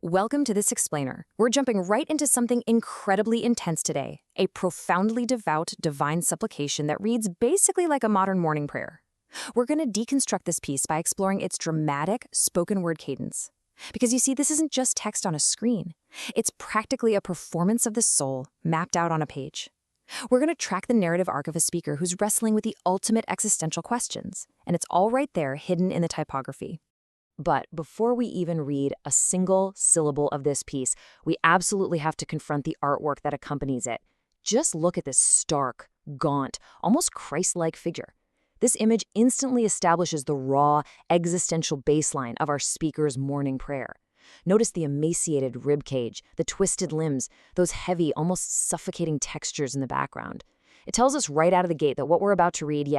Welcome to this explainer. We're jumping right into something incredibly intense today, a profoundly devout divine supplication that reads basically like a modern morning prayer. We're going to deconstruct this piece by exploring its dramatic spoken word cadence. Because you see, this isn't just text on a screen. It's practically a performance of the soul mapped out on a page. We're going to track the narrative arc of a speaker who's wrestling with the ultimate existential questions, and it's all right there hidden in the typography. But before we even read a single syllable of this piece, we absolutely have to confront the artwork that accompanies it. Just look at this stark, gaunt, almost Christ-like figure. This image instantly establishes the raw, existential baseline of our speaker's morning prayer. Notice the emaciated ribcage, the twisted limbs, those heavy, almost suffocating textures in the background. It tells us right out of the gate that what we're about to read,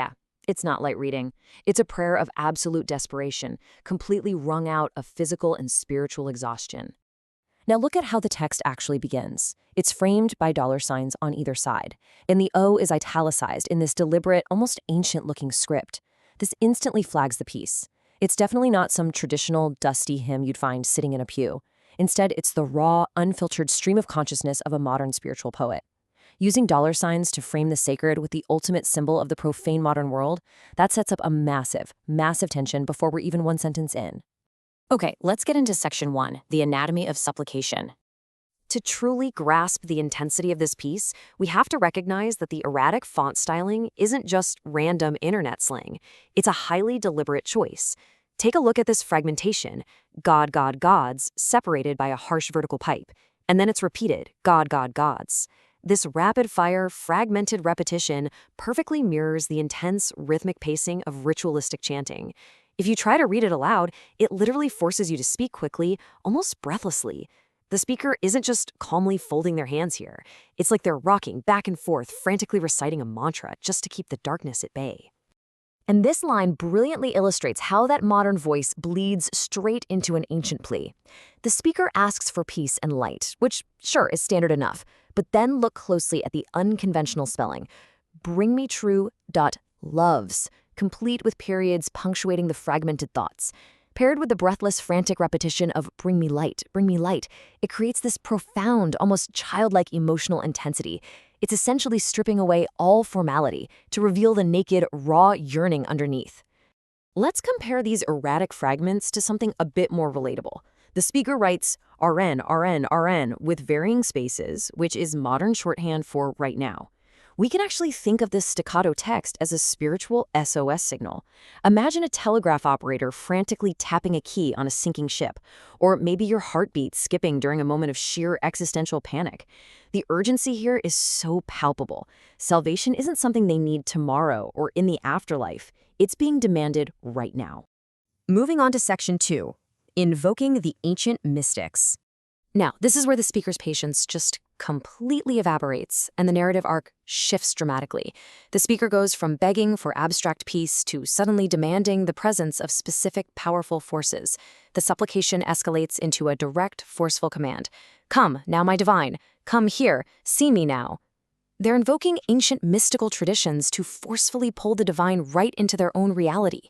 it's not light reading. It's a prayer of absolute desperation, completely wrung out of physical and spiritual exhaustion. Now look at how the text actually begins. It's framed by $ on either side, and the O is italicized in this deliberate, almost ancient-looking script. This instantly flags the piece. It's definitely not some traditional, dusty hymn you'd find sitting in a pew. Instead, it's the raw, unfiltered stream of consciousness of a modern spiritual poet. Using $ to frame the sacred with the ultimate symbol of the profane modern world, that sets up a massive, massive tension before we're even one sentence in. Okay, let's get into section 1, the anatomy of supplication. To truly grasp the intensity of this piece, we have to recognize that the erratic font styling isn't just random internet slang. It's a highly deliberate choice. Take a look at this fragmentation, God, God, gods, separated by a harsh vertical pipe, and then it's repeated, God, God, gods. This rapid-fire, fragmented repetition perfectly mirrors the intense, rhythmic pacing of ritualistic chanting. If you try to read it aloud, it literally forces you to speak quickly, almost breathlessly. The speaker isn't just calmly folding their hands here. It's like they're rocking back and forth, frantically reciting a mantra just to keep the darkness at bay. And this line brilliantly illustrates how that modern voice bleeds straight into an ancient plea. The speaker asks for peace and light, which, sure, is standard enough, but then look closely at the unconventional spelling. Bring me true loves, complete with periods punctuating the fragmented thoughts. Paired with the breathless, frantic repetition of bring me light, it creates this profound, almost childlike emotional intensity. It's essentially stripping away all formality to reveal the naked, raw yearning underneath. Let's compare these erratic fragments to something a bit more relatable. The speaker writes RN with varying spaces, which is modern shorthand for right now. We can actually think of this staccato text as a spiritual SOS signal. Imagine a telegraph operator frantically tapping a key on a sinking ship, or maybe your heartbeat skipping during a moment of sheer existential panic. The urgency here is so palpable. Salvation isn't something they need tomorrow or in the afterlife. It's being demanded right now. Moving on to section 2, invoking the ancient mystics. Now, this is where the speaker's patience just completely evaporates and the narrative arc shifts dramatically. The speaker goes from begging for abstract peace to suddenly demanding the presence of specific, powerful forces. The supplication escalates into a direct, forceful command. Come, now my divine. Come here. See me now. They're invoking ancient mystical traditions to forcefully pull the divine right into their own reality.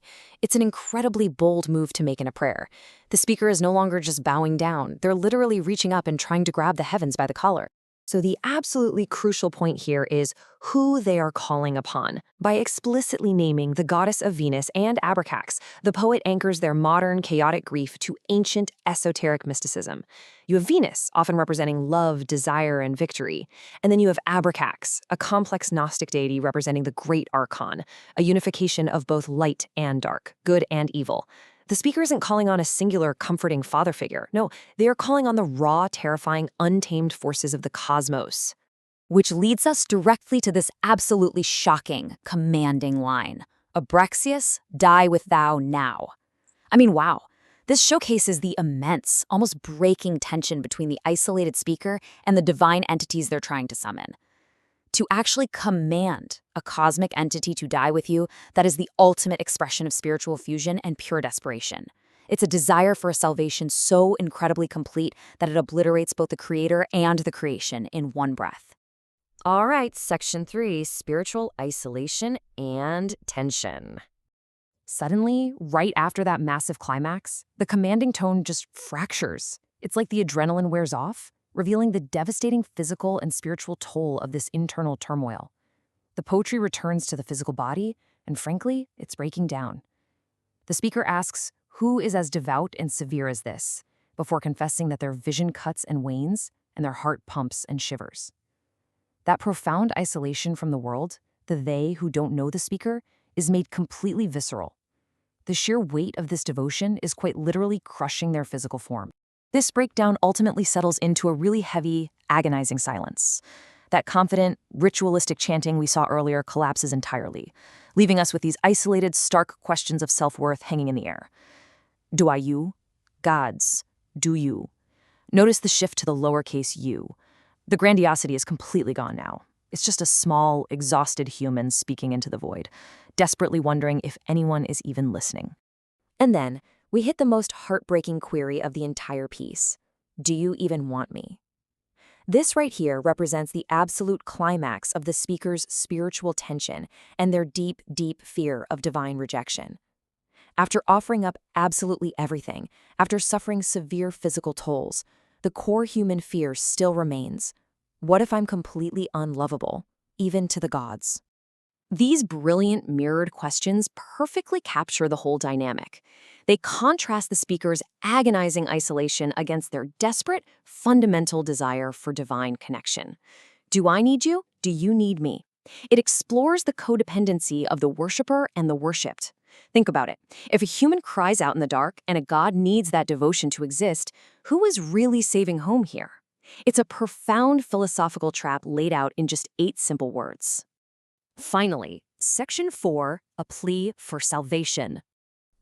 It's an incredibly bold move to make in a prayer. The speaker is no longer just bowing down. They're literally reaching up and trying to grab the heavens by the collar. So the absolutely crucial point here is who they are calling upon. By explicitly naming the goddess of Venus and Abracax, the poet anchors their modern, chaotic grief to ancient, esoteric mysticism. You have Venus, often representing love, desire, and victory. And then you have Abracax, a complex Gnostic deity representing the Great Archon, a unification of both light and dark, good and evil. The speaker isn't calling on a singular, comforting father figure. No, they are calling on the raw, terrifying, untamed forces of the cosmos. Which leads us directly to this absolutely shocking, commanding line. Abraxias, die with thou now. I mean, wow. This showcases the immense, almost breaking tension between the isolated speaker and the divine entities they're trying to summon. To actually command a cosmic entity to die with you, that is the ultimate expression of spiritual fusion and pure desperation. It's a desire for a salvation so incredibly complete that it obliterates both the creator and the creation in one breath. All right, section 3, spiritual isolation and tension. Suddenly, right after that massive climax, the commanding tone just fractures. It's like the adrenaline wears off, revealing the devastating physical and spiritual toll of this internal turmoil. The poetry returns to the physical body, and frankly, it's breaking down. The speaker asks, who is as devout and severe as this, before confessing that their vision cuts and wanes, and their heart pumps and shivers. That profound isolation from the world, the they who don't know the speaker, is made completely visceral. The sheer weight of this devotion is quite literally crushing their physical form. This breakdown ultimately settles into a really heavy, agonizing silence. That confident, ritualistic chanting we saw earlier collapses entirely, leaving us with these isolated, stark questions of self-worth hanging in the air. Do I you? Gods, do you? Notice the shift to the lowercase u. The grandiosity is completely gone now. It's just a small, exhausted human speaking into the void, desperately wondering if anyone is even listening. And then, we hit the most heartbreaking query of the entire piece. Do you even want me? This right here represents the absolute climax of the speaker's spiritual tension and their deep, deep fear of divine rejection. After offering up absolutely everything, after suffering severe physical tolls, the core human fear still remains. What if I'm completely unlovable, even to the gods? These brilliant mirrored questions perfectly capture the whole dynamic. They contrast the speaker's agonizing isolation against their desperate, fundamental desire for divine connection. Do I need you? Do you need me? It explores the codependency of the worshiper and the worshipped. Think about it. If a human cries out in the dark and a god needs that devotion to exist, who is really saving home here? It's a profound philosophical trap laid out in just 8 simple words. Finally, Section 4, a plea for salvation.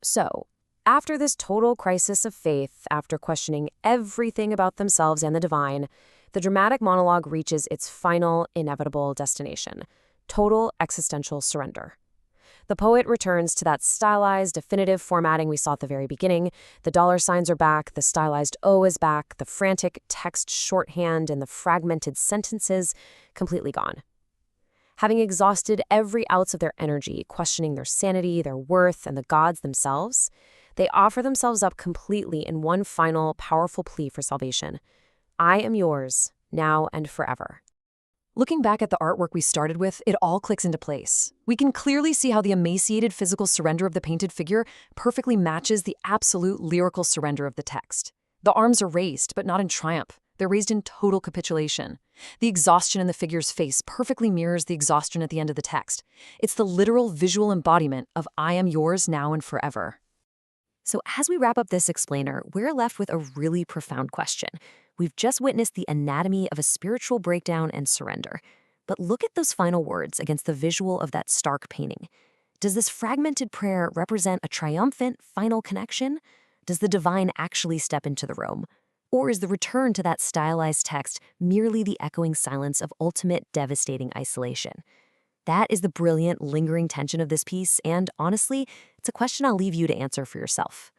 So, after this total crisis of faith, after questioning everything about themselves and the divine, the dramatic monologue reaches its final, inevitable destination: total existential surrender. The poet returns to that stylized, definitive formatting we saw at the very beginning. The dollar signs are back, the stylized O is back, the frantic text shorthand and the fragmented sentences completely gone. Having exhausted every ounce of their energy, questioning their sanity, their worth, and the gods themselves, they offer themselves up completely in one final, powerful plea for salvation. I am yours, now and forever. Looking back at the artwork we started with, it all clicks into place. We can clearly see how the emaciated physical surrender of the painted figure perfectly matches the absolute lyrical surrender of the text. The arms are raised, but not in triumph. They're raised in total capitulation. The exhaustion in the figure's face perfectly mirrors the exhaustion at the end of the text. It's the literal visual embodiment of I am yours now and forever. So as we wrap up this explainer, we're left with a really profound question. We've just witnessed the anatomy of a spiritual breakdown and surrender. But look at those final words against the visual of that stark painting. Does this fragmented prayer represent a triumphant final connection? Does the divine actually step into the room? Or is the return to that stylized text merely the echoing silence of ultimate devastating isolation? That is the brilliant, lingering tension of this piece, and honestly, it's a question I'll leave you to answer for yourself.